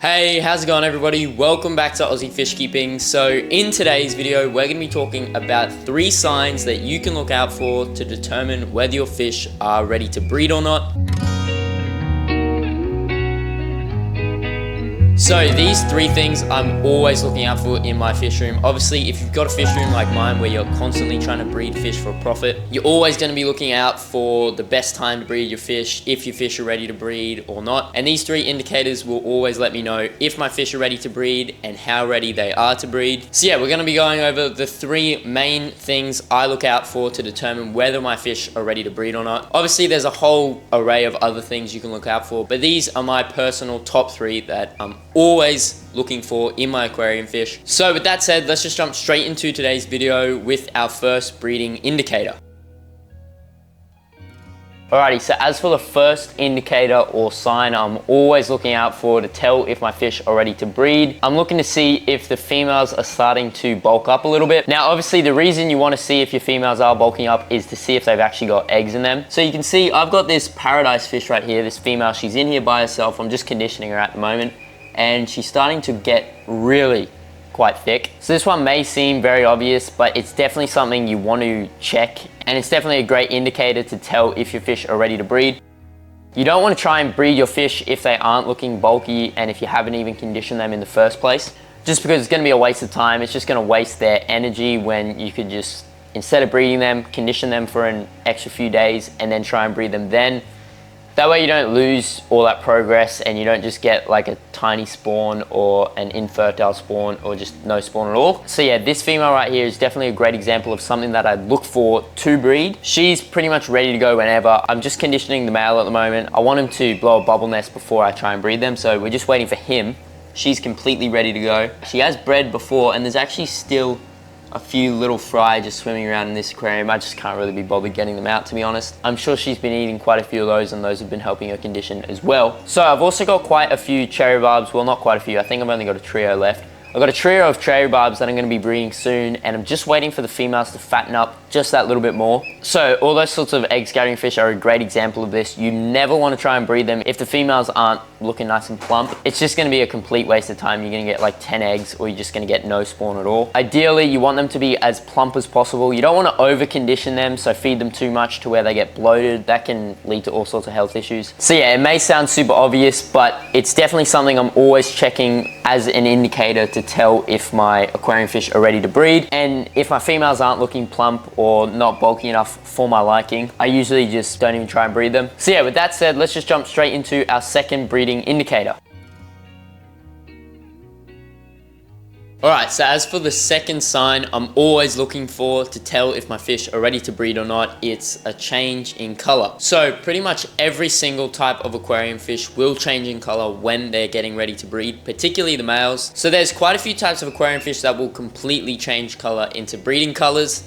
Hey, how's it going everybody? Welcome back to Aussie Fish Keeping. So in today's video, we're going to be talking about 3 signs that you can look out for to determine whether your fish are ready to breed or not. So these 3 things I'm always looking out for in my fish room. Obviously, if you've got a fish room like mine where you're constantly trying to breed fish for a profit, you're always going to be looking out for the best time to breed your fish, if your fish are ready to breed or not. And these 3 indicators will always let me know if my fish are ready to breed and how ready they are to breed. So yeah, we're going to be going over the 3 main things I look out for to determine whether my fish are ready to breed or not. Obviously, there's a whole array of other things you can look out for, but these are my personal top 3 that I'm always looking for in my aquarium fish. So with that said, let's just jump straight into today's video with our first breeding indicator. Alrighty, so as for the first indicator or sign I'm always looking out for to tell if my fish are ready to breed, I'm looking to see if the females are starting to bulk up a little bit. Now obviously the reason you want to see if your females are bulking up is to see if they've actually got eggs in them. So you can see I've got this paradise fish right here, this female. She's in here by herself. I'm just conditioning her at the moment, and she's starting to get really quite thick. So this one may seem very obvious, but it's definitely something you want to check, and it's definitely a great indicator to tell if your fish are ready to breed. You don't want to try and breed your fish if they aren't looking bulky and if you haven't even conditioned them in the first place, just because it's going to be a waste of time. It's just going to waste their energy when you could just, instead of breeding them, condition them for an extra few days and then try and breed them then. That way you don't lose all that progress and you don't just get like a tiny spawn or an infertile spawn or just no spawn at all. So yeah, this female right here is definitely a great example of something that I'd look for to breed. She's pretty much ready to go whenever. I'm just conditioning the male at the moment. I want him to blow a bubble nest before I try and breed them, so we're just waiting for him. She's completely ready to go. She has bred before, and there's actually still a few little fry just swimming around in this aquarium. I just can't really be bothered getting them out, to be honest. I'm sure she's been eating quite a few of those, and those have been helping her condition as well. So I've also got quite a few cherry barbs. Well, not quite a few. I think I've only got a trio left. I've got a trio of cherry barbs that I'm going to be breeding soon, and I'm just waiting for the females to fatten up just that little bit more. So all those sorts of egg scattering fish are a great example of this. You never want to try and breed them if the females aren't looking nice and plump. It's just going to be a complete waste of time. You're going to get like 10 eggs, or you're just going to get no spawn at all. Ideally, you want them to be as plump as possible. You don't want to over condition them, so feed them too much to where they get bloated. That can lead to all sorts of health issues. So yeah, it may sound super obvious, but it's definitely something I'm always checking as an indicator to tell if my aquarium fish are ready to breed. And if my females aren't looking plump or not bulky enough for my liking, I usually just don't even try and breed them. So yeah, with that said, let's just jump straight into our second breeding indicator. Alright, so as for the second sign I'm always looking for to tell if my fish are ready to breed or not, it's a change in color. So pretty much every single type of aquarium fish will change in color when they're getting ready to breed, particularly the males. So there's quite a few types of aquarium fish that will completely change color into breeding colors.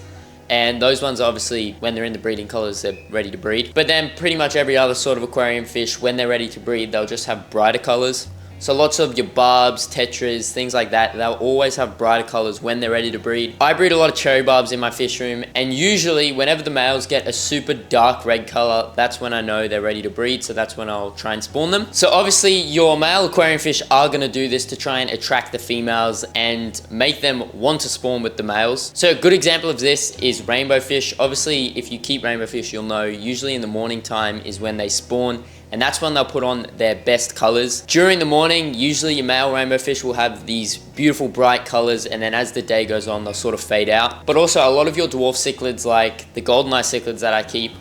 And those ones, obviously, when they're in the breeding colors, they're ready to breed. But then pretty much every other sort of aquarium fish, when they're ready to breed, they'll just have brighter colors. So lots of your barbs, tetras, things like that, they'll always have brighter colors when they're ready to breed. I breed a lot of cherry barbs in my fish room, and usually whenever the males get a super dark red color, that's when I know they're ready to breed, so that's when I'll try and spawn them. So obviously your male aquarium fish are going to do this to try and attract the females and make them want to spawn with the males. So a good example of this is rainbow fish. Obviously if you keep rainbow fish, you'll know usually in the morning time is when they spawn, and that's when they'll put on their best colors. During the morning, usually your male rainbow fish will have these beautiful bright colors, and then as the day goes on, they'll sort of fade out. But also a lot of your dwarf cichlids, like the golden-eye cichlids that I keep,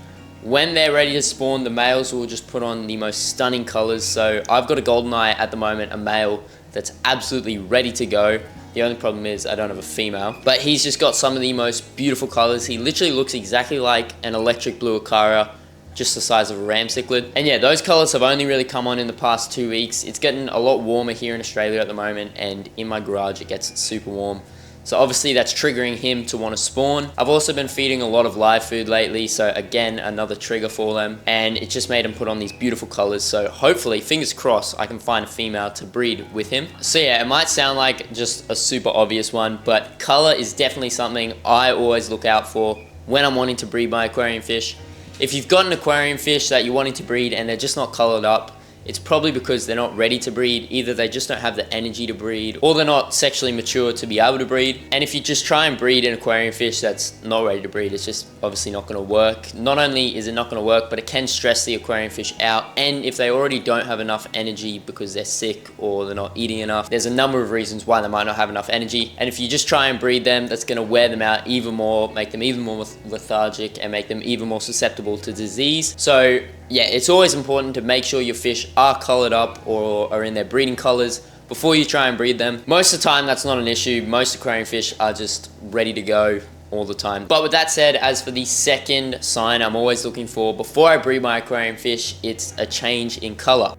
when they're ready to spawn, the males will just put on the most stunning colors. So I've got a golden-eye at the moment, a male, that's absolutely ready to go. The only problem is I don't have a female, but he's just got some of the most beautiful colors. He literally looks exactly like an electric blue Acara, just the size of a ram cichlid. And yeah, those colors have only really come on in the past 2 weeks. It's getting a lot warmer here in Australia at the moment, and in my garage it gets super warm. So obviously that's triggering him to want to spawn. I've also been feeding a lot of live food lately, so again, another trigger for them. And it just made him put on these beautiful colors. So hopefully, fingers crossed, I can find a female to breed with him. So yeah, it might sound like just a super obvious one, but color is definitely something I always look out for when I'm wanting to breed my aquarium fish. If you've got an aquarium fish that you're wanting to breed and they're just not colored up, it's probably because they're not ready to breed. Either they just don't have the energy to breed, or they're not sexually mature to be able to breed. And if you just try and breed an aquarium fish that's not ready to breed, it's just obviously not going to work. Not only is it not going to work, but it can stress the aquarium fish out. And if they already don't have enough energy because they're sick or they're not eating enough, there's a number of reasons why they might not have enough energy. And if you just try and breed them, that's going to wear them out even more, make them even more lethargic, and make them even more susceptible to disease. So yeah, it's always important to make sure your fish are colored up or are in their breeding colors before you try and breed them. Most of the time, that's not an issue. Most aquarium fish are just ready to go all the time. But with that said, as for the second sign I'm always looking for before I breed my aquarium fish, it's a change in color.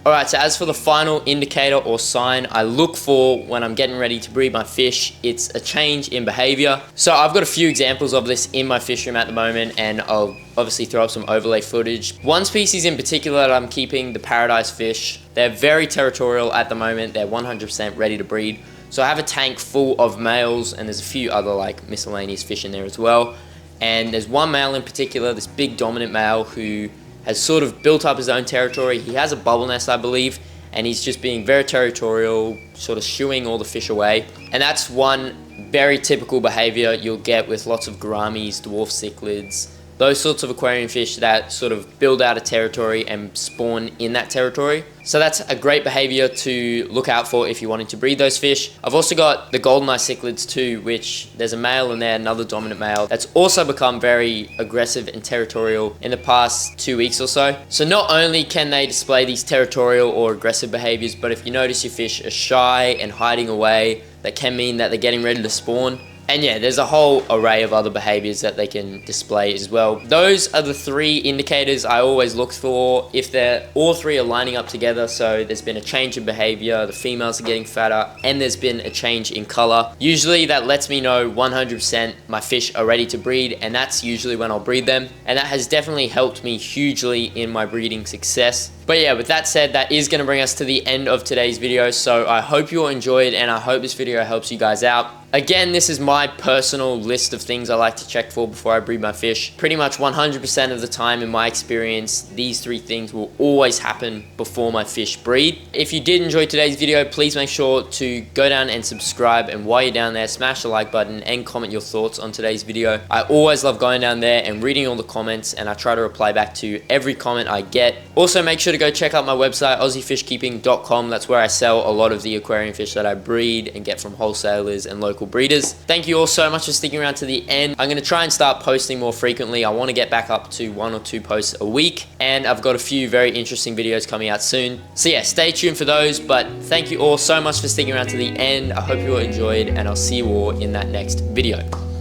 Alright, so as for the final indicator or sign I look for when I'm getting ready to breed my fish, it's a change in behavior. So I've got a few examples of this in my fish room at the moment, and I'll obviously throw up some overlay footage. One species in particular that I'm keeping, the paradise fish, they're very territorial at the moment. They're 100% ready to breed. So I have a tank full of males, and there's a few other like miscellaneous fish in there as well. And there's one male in particular, this big dominant male, who has sort of built up his own territory. He has a bubble nest, I believe, and he's just being very territorial, sort of shooing all the fish away. And that's one very typical behavior you'll get with lots of gouramis, dwarf cichlids, those sorts of aquarium fish that sort of build out a territory and spawn in that territory. So that's a great behavior to look out for if you're wanting to breed those fish. I've also got the golden-eye cichlids too, which there's a male in there, another dominant male, that's also become very aggressive and territorial in the past 2 weeks or so. So not only can they display these territorial or aggressive behaviors, but if you notice your fish are shy and hiding away, that can mean that they're getting ready to spawn. And yeah, there's a whole array of other behaviors that they can display as well. Those are the three indicators I always look for. If they're all three are lining up together, so there's been a change in behavior, the females are getting fatter, and there's been a change in color, usually that lets me know 100% my fish are ready to breed, and that's usually when I'll breed them. And that has definitely helped me hugely in my breeding success. But yeah, with that said, that is going to bring us to the end of today's video. So I hope you all enjoyed, and I hope this video helps you guys out. Again, this is my personal list of things I like to check for before I breed my fish. Pretty much 100% of the time in my experience, these three things will always happen before my fish breed. If you did enjoy today's video, please make sure to go down and subscribe. And while you're down there, smash the like button and comment your thoughts on today's video. I always love going down there and reading all the comments, and I try to reply back to every comment I get. Also, make sure to go check out my website, aussiefishkeeping.com. That's where I sell a lot of the aquarium fish that I breed and get from wholesalers and local breeders. Thank you all so much for sticking around to the end. I'm going to try and start posting more frequently. I want to get back up to 1 or 2 posts a week, and I've got a few very interesting videos coming out soon. So yeah, stay tuned for those, but thank you all so much for sticking around to the end. I hope you all enjoyed, and I'll see you all in that next video.